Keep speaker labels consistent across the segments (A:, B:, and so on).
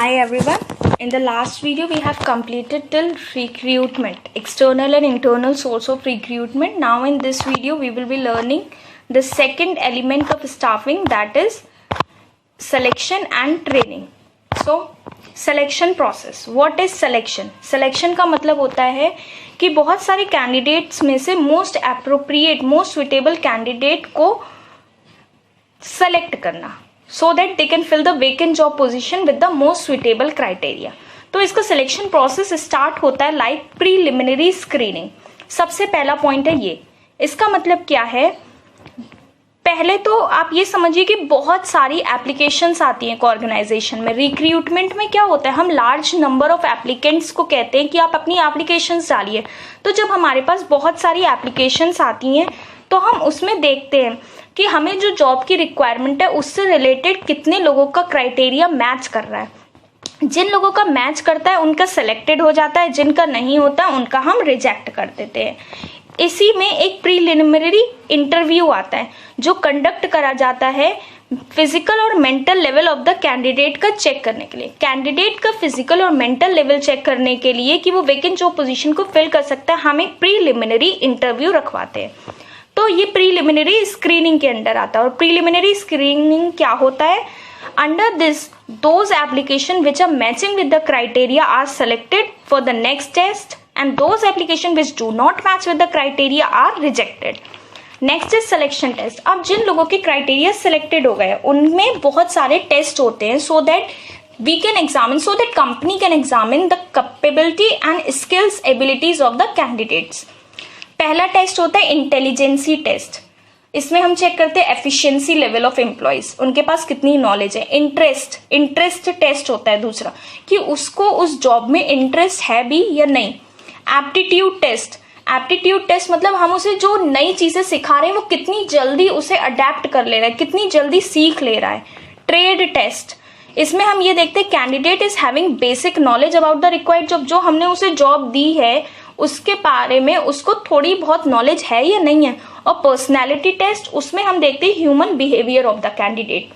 A: Hi everyone. In the last video we have completed till recruitment, external and internal source of recruitment. Now in this video we will be learning the second element of staffing, that is selection and training. So selection process. What is selection? Selection का मतलब होता है कि बहुत सारे candidates में से most appropriate, most suitable candidate को सेलेक्ट करना so that they can fill the vacant job position with the most suitable criteria. तो इसका सिलेक्शन प्रोसेस स्टार्ट होता है लाइक प्रीलिमिनरी स्क्रीनिंग. सबसे पहला पॉइंट है ये. इसका मतलब क्या है? पहले तो आप ये समझिए कि बहुत सारी एप्लीकेशंस आती हैं ऑर्गेनाइजेशन में. रिक्रूटमेंट में क्या होता है, हम लार्ज नंबर ऑफ एप्लीकेंट्स को कहते हैं कि आप अपनी एप्लीकेशंस डालिए. तो जब हमारे पास बहुत सारी एप्लीकेशंस आती हैं तो हम उसमें देखते हैं कि हमें जो जॉब की रिक्वायरमेंट है उससे रिलेटेड कितने लोगों का क्राइटेरिया मैच कर रहा है. जिन लोगों का मैच करता है उनका सिलेक्टेड हो जाता है, जिनका नहीं होता उनका हम रिजेक्ट कर देते हैं. इसी में एक प्रीलिमिनरी इंटरव्यू आता है जो कंडक्ट करा जाता है फिजिकल और mental level of the candidate का चेक करने के लिए. कैंडिडेट का फिजिकल और मेंटल लेवल चेक करने के लिए कि वो वेकेंट जॉब पोजीशन को फिल कर सकता है, हम एक प्रीलिमिनरी इंटरव्यू रखवाते हैं. तो ये प्रीलिमिनरी स्क्रीनिंग के अंडर आता है. और प्रीलिमिनरी स्क्रीनिंग क्या होता है? Under this those application which are matching with the criteria are selected for the next test and those application which do not match with the criteria are rejected. Next is selection test. अब जिन लोगों के criteria selected हो गए उनमें बहुत सारे test होते हैं so that we can examine, so that company can examine the capability and skills abilities of the candidates. पहला टेस्ट होता है इंटेलिजेंसी टेस्ट. इसमें हम चेक करते हैं एफिशिएंसी लेवल ऑफ एम्प्लॉयज, उनके पास कितनी नॉलेज है. इंटरेस्ट टेस्ट होता है दूसरा, कि उसको उस जॉब में इंटरेस्ट है भी या नहीं. एप्टीट्यूड टेस्ट मतलब हम उसे जो नई चीजें सिखा रहे हैं वो कितनी जल्दी उसे अडेप्ट कर ले रहा है, कितनी जल्दी सीख ले रहा है. ट्रेड टेस्ट, इसमें हम ये देखते हैं candidate is having basic knowledge about the required job. जो हमने उसे जॉब दी है उसके बारे में उसको थोड़ी बहुत नॉलेज है या नहीं है. और पर्सनैलिटी टेस्ट, उसमें हम देखते हैं human behaviour of the candidate.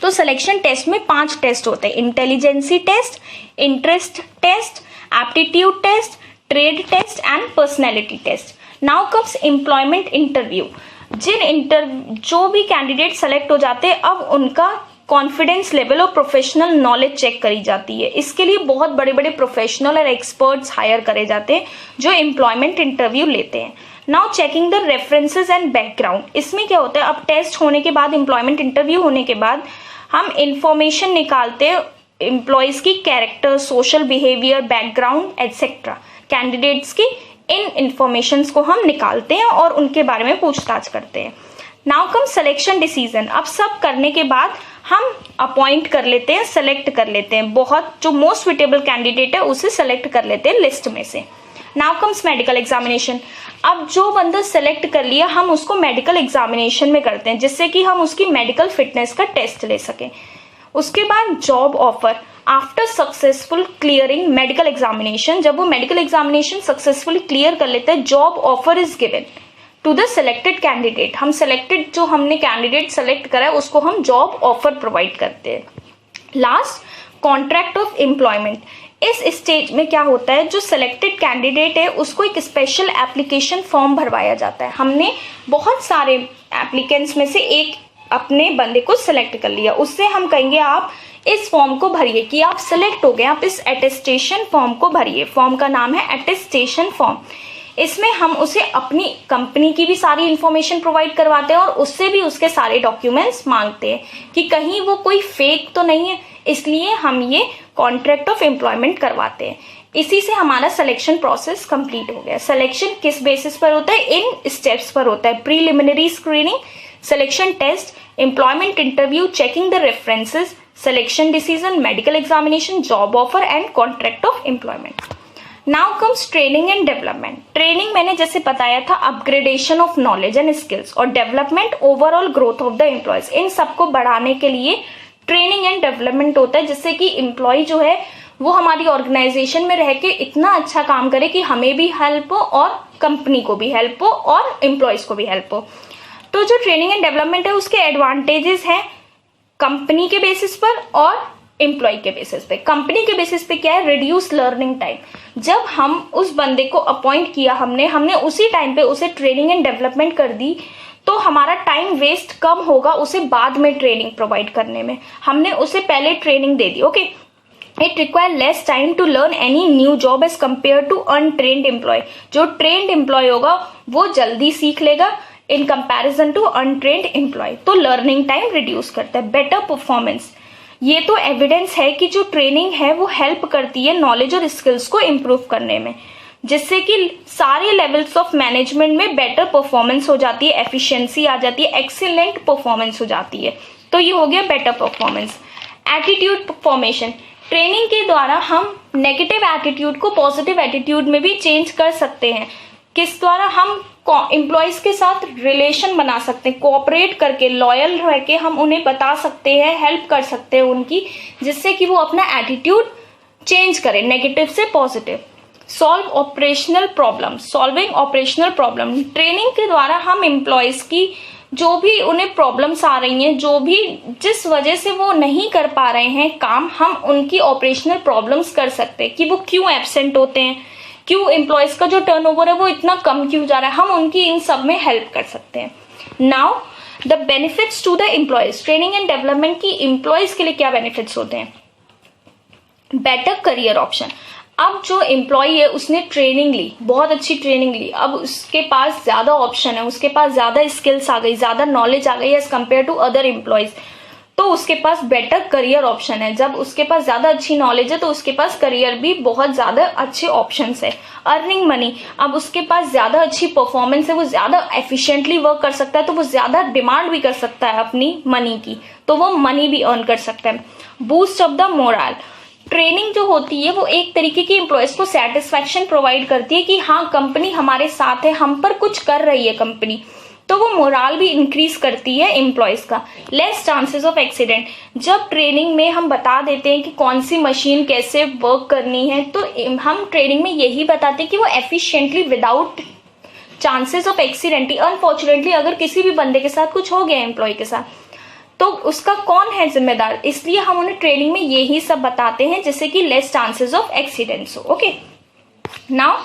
A: तो सिलेक्शन टेस्ट में 5 टेस्ट होते हैं: intelligence test, interest test, aptitude test, trade test and personality test. Now comes employment interview. जो भी कैंडिडेट सेलेक्ट हो जाते हैं अब उनका कॉन्फिडेंस लेवल और प्रोफेशनल नॉलेज चेक करी जाती है. इसके लिए बहुत बड़े बड़े प्रोफेशनल और एक्सपर्ट्स हायर करे जाते हैं जो एम्प्लॉयमेंट इंटरव्यू लेते हैं. Now checking the references and background. इसमें क्या होता है, अब टेस्ट होने के बाद, एम्प्लॉयमेंट इंटरव्यू होने के बाद हम इंफॉर्मेशन निकालते हैं एम्प्लॉयज की character, social behaviour, background etcetera. Candidates की इन इंफॉर्मेशन को हम निकालते हैं और उनके बारे में पूछताछ करते हैं. Now come selection decision. अब सब करने के बाद हम अपॉइंट कर लेते हैं, सेलेक्ट कर लेते हैं, बहुत जो मोस्ट सुइटेबल कैंडिडेट है उसे सेलेक्ट कर लेते हैं लिस्ट में से. Now comes medical examination. अब जो बंदा सेलेक्ट कर लिया हम उसको मेडिकल एग्जामिनेशन में करते हैं जिससे कि हम उसकी मेडिकल फिटनेस का टेस्ट ले सकें. उसके बाद job offer. After successful clearing medical examination, जब वो मेडिकल एग्जामिनेशन सक्सेसफुली क्लियर कर लेते हैं, job offer is given to the selected candidate. हम सिलेक्टेड, जो हमने कैंडिडेट सेलेक्ट करा है उसको हम जॉब ऑफर प्रोवाइड करते हैं. Last, contract of employment. इस स्टेज में क्या होता है, जो सिलेक्टेड कैंडिडेट है उसको एक स्पेशल एप्लीकेशन फॉर्म भरवाया जाता है. हमने बहुत सारे एप्लीकेंट्स में से एक अपने बंदे को सिलेक्ट कर लिया, उससे हम कहेंगे आप इस फॉर्म को भरिए कि आप सिलेक्ट हो गए, आप इस अटेस्टेशन फॉर्म को भरिए. फॉर्म का नाम है अटेस्टेशन फॉर्म. इसमें हम उसे अपनी कंपनी की भी सारी इंफॉर्मेशन प्रोवाइड करवाते हैं और उससे भी उसके सारे डॉक्यूमेंट्स मांगते हैं कि कहीं वो कोई फेक तो नहीं है, इसलिए हम ये कॉन्ट्रैक्ट ऑफ एम्प्लॉयमेंट करवाते हैं. इसी से हमारा सिलेक्शन प्रोसेस कंप्लीट हो गया. सिलेक्शन किस बेसिस पर होता है? इन स्टेप्स पर होता है: preliminary screening, selection test, employment interview, checking the references, selection decision, medical examination, job offer and contract of employment. Now comes training and development. Training मैंने जैसे बताया था upgradation of knowledge and skills, और development overall growth of the employees. इन सबको बढ़ाने के लिए ट्रेनिंग एंड डेवलपमेंट होता है जिससे कि एम्प्लॉय जो है वो हमारी ऑर्गेनाइजेशन में रह के इतना अच्छा काम करे कि हमें भी हेल्प हो और कंपनी को भी हेल्प हो और एम्प्लॉयज को भी हेल्प हो. तो जो ट्रेनिंग एंड डेवलपमेंट है उसके एडवांटेजेस हैं कंपनी के बेसिस पर और एम्प्लॉय के बेसिस पे। कंपनी के बेसिस पे क्या है, रिड्यूस लर्निंग टाइम। जब हम उस बंदे को अपॉइंट किया, हमने उसी टाइम पे उसे ट्रेनिंग एंड डेवलपमेंट कर दी, तो हमारा टाइम वेस्ट कम होगा उसे बाद में ट्रेनिंग प्रोवाइड करने में। हमने उसे पहले ट्रेनिंग दे दी। Okay, it require less time to learn any new job as compare to untrained employee. जो ट्रेन्ड एम्प्लॉय होगा वो जल्दी सीख लेगा in comparison to untrained employee. तो लर्निंग टाइम रिड्यूस करता है। बेटर परफॉर्मेंस, ये तो एविडेंस है कि जो ट्रेनिंग है वो हेल्प करती है नॉलेज और स्किल्स को इम्प्रूव करने में, जिससे कि सारे लेवल्स ऑफ मैनेजमेंट में बेटर परफॉर्मेंस हो जाती है, एफिशिएंसी आ जाती है, एक्सीलेंट परफॉर्मेंस हो जाती है। तो ये हो गया better performance. Attitude formation, training के द्वारा हम नेगेटिव एटीट्यूड को पॉजिटिव एटीट्यूड में भी चेंज कर सकते हैं। किस द्वारा, हम एम्प्लॉयज के साथ रिलेशन बना सकते हैं, कोऑपरेट करके, लॉयल रह के हम उन्हें बता सकते हैं, हेल्प कर सकते हैं उनकी, जिससे कि वो अपना एटीट्यूड चेंज करें नेगेटिव से positive. Solving operational problem, training के द्वारा हम एम्प्लॉयज की जो भी उन्हें प्रॉब्लम्स आ रही हैं, जो भी जिस वजह से वो नहीं कर पा रहे हैं काम, हम उनकी ऑपरेशनल प्रॉब्लम्स कर सकते हैं कि वो क्यों एब्सेंट होते हैं, क्यों एम्प्लॉयज का जो टर्नओवर है वो इतना कम क्यों जा रहा है, हम उनकी इन सब में हेल्प कर सकते हैं। Now the benefits to the employees, training and development की एम्प्लॉयज के लिए क्या बेनिफिट्स होते हैं। बेटर करियर ऑप्शन, अब जो एम्प्लॉय है उसने ट्रेनिंग ली, बहुत अच्छी ट्रेनिंग ली, अब उसके पास ज्यादा ऑप्शन है, उसके पास ज्यादा स्किल्स आ गई, ज्यादा नॉलेज आ गई as compare to other employees, तो उसके पास बेटर करियर ऑप्शन है। जब उसके पास ज्यादा अच्छी नॉलेज है तो उसके पास करियर भी बहुत ज्यादा अच्छे ऑप्शंस है। अर्निंग मनी, अब उसके पास ज्यादा अच्छी परफॉर्मेंस है, वो ज्यादा एफिशिएंटली वर्क कर सकता है, तो वो ज्यादा डिमांड भी कर सकता है अपनी मनी की, तो वो मनी भी अर्न कर सकता है। Boost of the moral, training जो होती है वो एक तरीके की एम्प्लॉयज को सेटिस्फैक्शन प्रोवाइड करती है कि हाँ कंपनी हमारे साथ है, हम पर कुछ कर रही है कंपनी, तो वो मोराल भी इंक्रीज करती है एम्प्लॉयज का। लेस चांसेस ऑफ एक्सीडेंट, जब ट्रेनिंग में हम बता देते हैं कि कौन सी मशीन कैसे वर्क करनी है, तो हम ट्रेनिंग में यही बताते हैं कि वो efficiently without chances of accident, unfortunately अगर किसी भी बंदे के साथ कुछ हो गया एम्प्लॉय के साथ, तो उसका कौन है जिम्मेदार, इसलिए हम उन्हें ट्रेनिंग में यही सब बताते हैं जिससे कि लेस चांसेस ऑफ एक्सीडेंट्स हो। Okay, now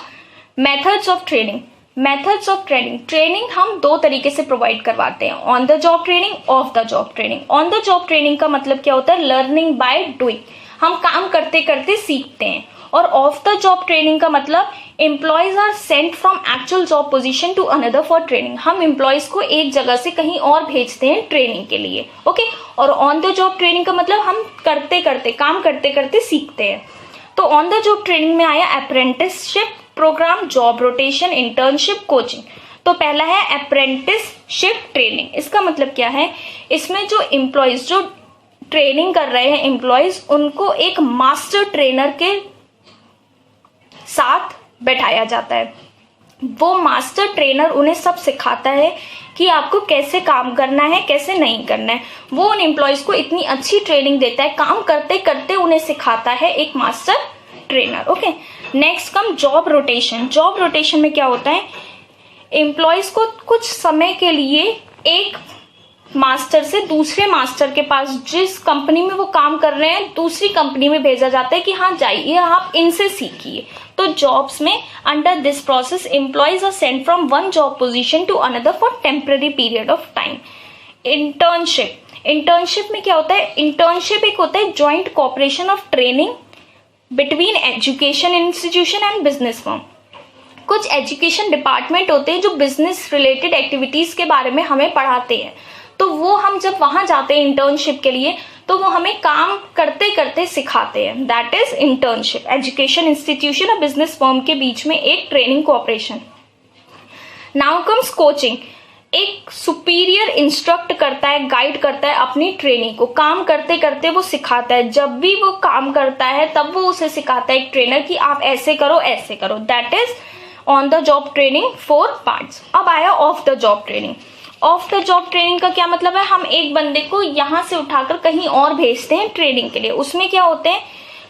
A: methods of training. Methods of training, training हम दो तरीके से प्रोवाइड करवाते हैं, on the job training, of the job training. On the job training का मतलब क्या होता है, लर्निंग बाय डूइंग, हम काम करते करते सीखते हैं। और ऑफ द जॉब ट्रेनिंग का मतलब employees are sent from actual job position to another for training, हम एम्प्लॉयज को एक जगह से कहीं और भेजते हैं ट्रेनिंग के लिए। ओके, और ऑन द जॉब ट्रेनिंग का मतलब हम करते करते, काम करते करते सीखते हैं। तो ऑन द जॉब ट्रेनिंग में आया apprenticeship programme, job rotation, internship, coaching. तो पहला है अप्रेंटिसशिप ट्रेनिंग, इसका मतलब क्या है, इसमें जो एम्प्लॉयज जो ट्रेनिंग कर रहे हैं एम्प्लॉयज, उनको एक मास्टर ट्रेनर के साथ बैठाया जाता है। वो मास्टर ट्रेनर उन्हें सब सिखाता है कि आपको कैसे काम करना है, कैसे नहीं करना है। वो उन एम्प्लॉयज को इतनी अच्छी ट्रेनिंग देता है, काम करते करते उन्हें सिखाता है एक master trainer. Okay, next come job rotation. Job rotation में क्या होता है, एम्प्लॉयज को कुछ समय के लिए एक मास्टर से दूसरे मास्टर के पास, जिस कंपनी में वो काम कर रहे हैं दूसरी कंपनी में भेजा जाता है कि हाँ जाइए आप इनसे सीखिए। तो जॉब्स में under this process employees are sent from one job position to another for temporary period of time. Internship, internship में क्या होता है, इंटर्नशिप एक होता है joint cooperation of training between education institution and business firm. कुछ education department होते हैं जो बिजनेस रिलेटेड एक्टिविटीज के बारे में हमें पढ़ाते हैं, तो वो हम जब वहां जाते हैं इंटर्नशिप के लिए तो वो हमें काम करते करते सिखाते हैं, that is internship. Education institution और बिजनेस फर्म के बीच में एक training cooperation. Now comes coaching, एक सुपीरियर इंस्ट्रक्ट करता है, गाइड करता है अपनी ट्रेनिंग को, काम करते करते वो सिखाता है। जब भी वो काम करता है तब वो उसे सिखाता है एक ट्रेनर कि आप ऐसे करो ऐसे करो, that is on the job training 4 parts. अब आया of the job training. Of the job training का क्या मतलब है, हम एक बंदे को यहाँ से उठाकर कहीं और भेजते हैं ट्रेनिंग के लिए। उसमें क्या होते हैं,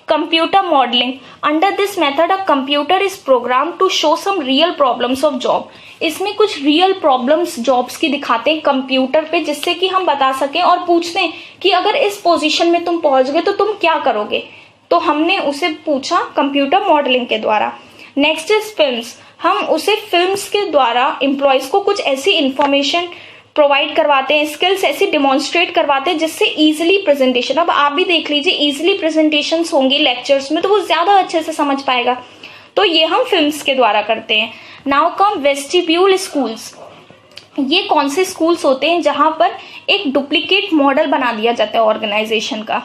A: computer modelling, under this method a computer is program to show some real problems of job. इसमें कुछ रियल प्रॉब्लम्स जॉब्स की दिखाते हैं कंप्यूटर पे, जिससे कि हम बता सकें और पूछते हैं कि अगर इस पोजीशन में तुम पहुंच गए तो तुम क्या करोगे। तो हमने उसे पूछा कंप्यूटर मॉडलिंग के द्वारा। नेक्स्ट इज फिल्म्स, हम उसे फिल्म्स के द्वारा एम्प्लॉयज को कुछ ऐसी इंफॉर्मेशन प्रोवाइड करवाते हैं, स्किल्स ऐसी डिमॉन्स्ट्रेट करवाते हैं जिससे इजीली प्रेजेंटेशन, अब आप भी देख लीजिए इजीली प्रेजेंटेशंस होंगी लेक्चर्स में तो वो ज्यादा अच्छे से समझ पाएगा, तो ये हम फिल्म्स के द्वारा करते हैं। नाउ कम वेस्टिब्यूल स्कूल्स, ये कौन से स्कूल्स होते हैं जहां पर एक डुप्लीकेट मॉडल बना दिया जाता है ऑर्गेनाइजेशन का।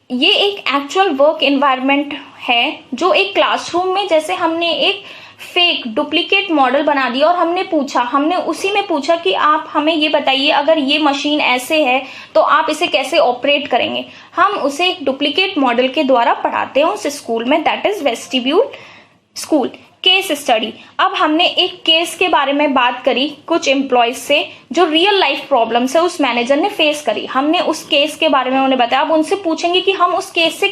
A: ये एक एक्चुअल वर्क एनवायरनमेंट है जो एक क्लासरूम में जैसे हमने एक फेक डुप्लीकेट मॉडल बना दिया और हमने उसी में पूछा कि आप हमें ये बताइए अगर ये मशीन ऐसे है तो आप इसे कैसे ऑपरेट करेंगे। हम उसे एक डुप्लीकेट मॉडल के द्वारा पढ़ाते हैं उस स्कूल में, that is vestibule school. Case study, अब हमने एक केस के बारे में बात करी कुछ एम्प्लॉयज से जो रियल लाइफ प्रॉब्लम्स है उस मैनेजर ने फेस करी, हमने उस केस के बारे में उन्हें बताया। अब उनसे पूछेंगे कि हम उस केस से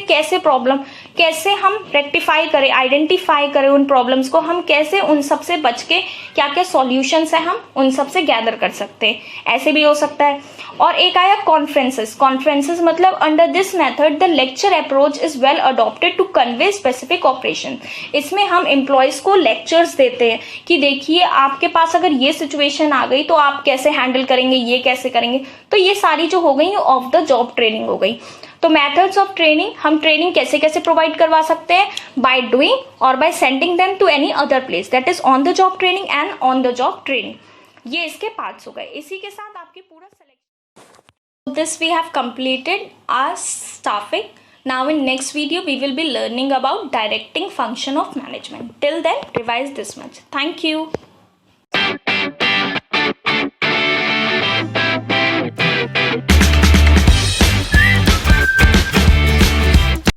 A: कैसे हम रेक्टिफाई करें, आइडेंटिफाई करें उन प्रॉब्लम्स को, हम कैसे उन सब से बच के क्या क्या सॉल्यूशंस है हम उन सब से गैदर कर सकते हैं, ऐसे भी हो सकता है। और एक आया कॉन्फ्रेंसेस मतलब under this method the lecture approach is well adopted to convey specific operation. इसमें हम एम्प्लॉयज को लेक्चर्स देते हैं कि देखिए आपके पास अगर ये सिचुएशन आ गई तो आप कैसे हैंडल करेंगे, ये कैसे करेंगे। तो ये सारी जो हो गई ऑफ द जॉब ट्रेनिंग हो गई। तो मेथड्स ऑफ ट्रेनिंग, हम ट्रेनिंग कैसे कैसे प्रोवाइड करवा सकते हैं, बाय डूइंग और by sending them to any other place, that is on the job training and on the job training. ये इसके पार्ट्स हो गए। इसी के साथ आपके पूरा selection, this we have completed our staffing. Now in next video we will be learning about directing function of management. Till then revise this much. Thank you.